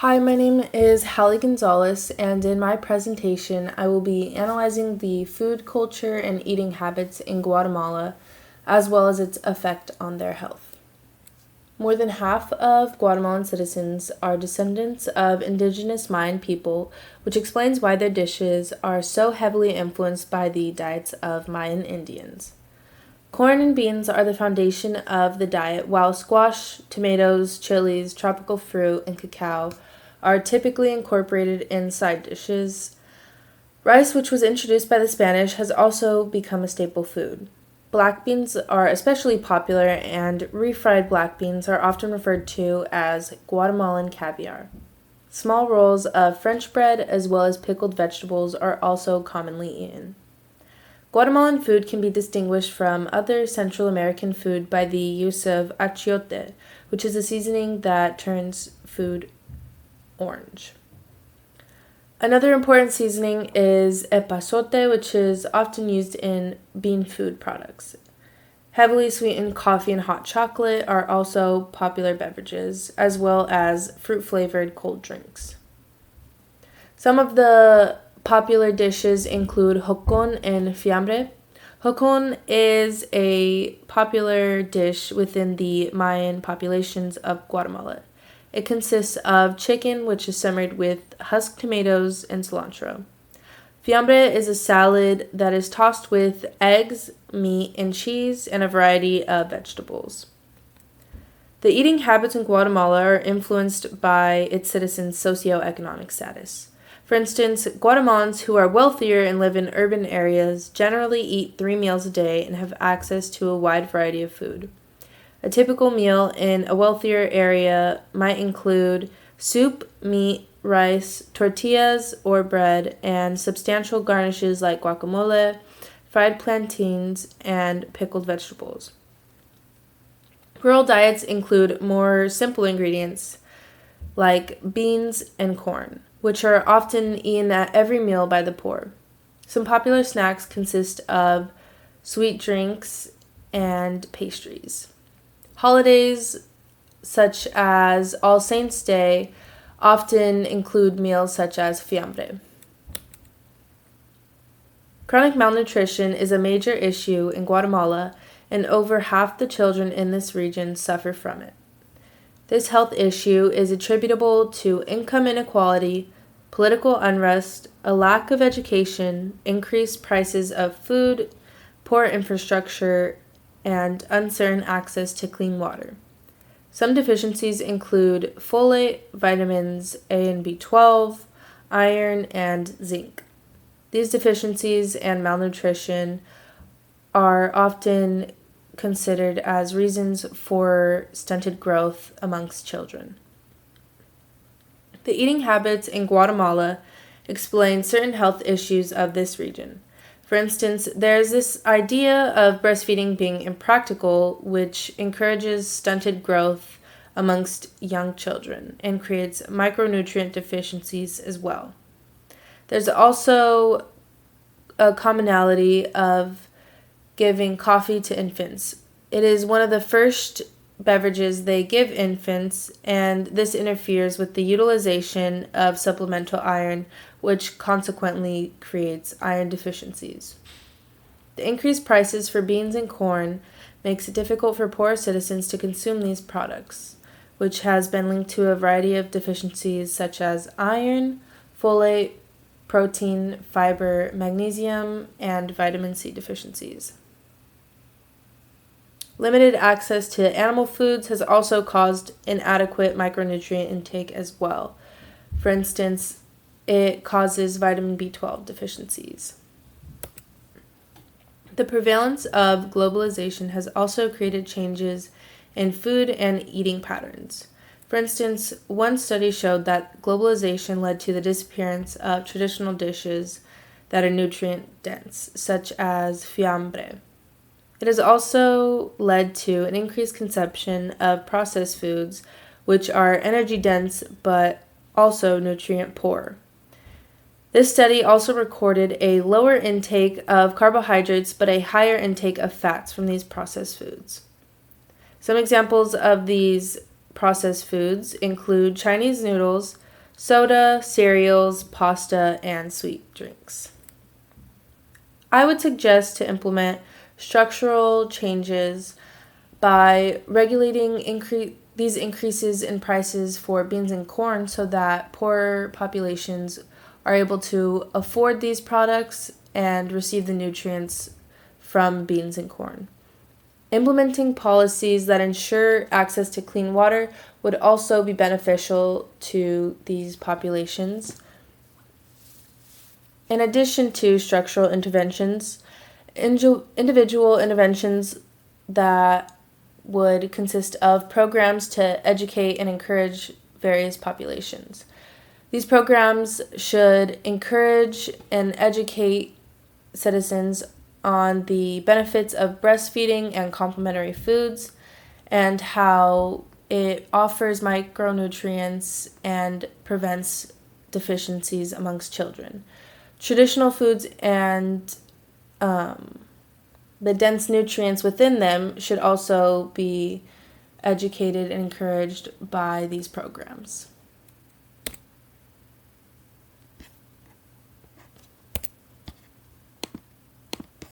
Hi, my name is Hallie Gonzalez, and in my presentation, I will be analyzing the food culture and eating habits in Guatemala, as well as its effect on their health. More than half of Guatemalan citizens are descendants of indigenous Mayan people, which explains why their dishes are so heavily influenced by the diets of Mayan Indians. Corn and beans are the foundation of the diet, while squash, tomatoes, chilies, tropical fruit, and cacao are typically incorporated in side dishes. Rice, which was introduced by the Spanish, has also become a staple food. Black beans are especially popular, and refried black beans are often referred to as Guatemalan caviar. Small rolls of French bread as well as pickled vegetables are also commonly eaten. Guatemalan food can be distinguished from other Central American food by the use of achiote, which is a seasoning that turns food orange. Another important seasoning is epazote, which is often used in bean food products. Heavily sweetened coffee and hot chocolate are also popular beverages, as well as fruit-flavored cold drinks. Some of the popular dishes include jocon and fiambre. Jocon is a popular dish within the Mayan populations of Guatemala. It consists of chicken, which is simmered with husked tomatoes and cilantro. Fiambre is a salad that is tossed with eggs, meat, and cheese, and a variety of vegetables. The eating habits in Guatemala are influenced by its citizens' socioeconomic status. For instance, Guatemalans who are wealthier and live in urban areas generally eat 3 meals a day and have access to a wide variety of food. A typical meal in a wealthier area might include soup, meat, rice, tortillas or bread, and substantial garnishes like guacamole, fried plantains, and pickled vegetables. Rural diets include more simple ingredients like beans and corn, which are often eaten at every meal by the poor. Some popular snacks consist of sweet drinks and pastries. Holidays such as All Saints' Day often include meals such as fiambre. Chronic malnutrition is a major issue in Guatemala, and over half the children in this region suffer from it. This health issue is attributable to income inequality, political unrest, a lack of education, increased prices of food, poor infrastructure, and uncertain access to clean water. Some deficiencies include folate, vitamins A and B12, iron, and zinc. These deficiencies and malnutrition are often considered as reasons for stunted growth amongst children. The eating habits in Guatemala explain certain health issues of this region. For instance, there's this idea of breastfeeding being impractical, which encourages stunted growth amongst young children and creates micronutrient deficiencies as well. There's also a commonality of giving coffee to infants. It is one of the first beverages they give infants, and this interferes with the utilization of supplemental iron, which consequently creates iron deficiencies. The increased prices for beans and corn makes it difficult for poor citizens to consume these products, which has been linked to a variety of deficiencies such as iron, folate, protein, fiber, magnesium, and vitamin C deficiencies. Limited access to animal foods has also caused inadequate micronutrient intake as well. For instance, it causes vitamin B12 deficiencies. The prevalence of globalization has also created changes in food and eating patterns. For instance, one study showed that globalization led to the disappearance of traditional dishes that are nutrient dense, such as fiambre. It has also led to an increased consumption of processed foods, which are energy dense but also nutrient poor. This study also recorded a lower intake of carbohydrates but a higher intake of fats from these processed foods. Some examples of these processed foods include Chinese noodles, soda, cereals, pasta, and sweet drinks. I would suggest to implement structural changes by regulating these increases in prices for beans and corn so that poorer populations are able to afford these products and receive the nutrients from beans and corn. Implementing policies that ensure access to clean water would also be beneficial to these populations. In addition to structural interventions, individual interventions that would consist of programs to educate and encourage various populations. These programs should encourage and educate citizens on the benefits of breastfeeding and complementary foods and how it offers micronutrients and prevents deficiencies amongst children. Traditional foods and the dense nutrients within them should also be educated and encouraged by these programs.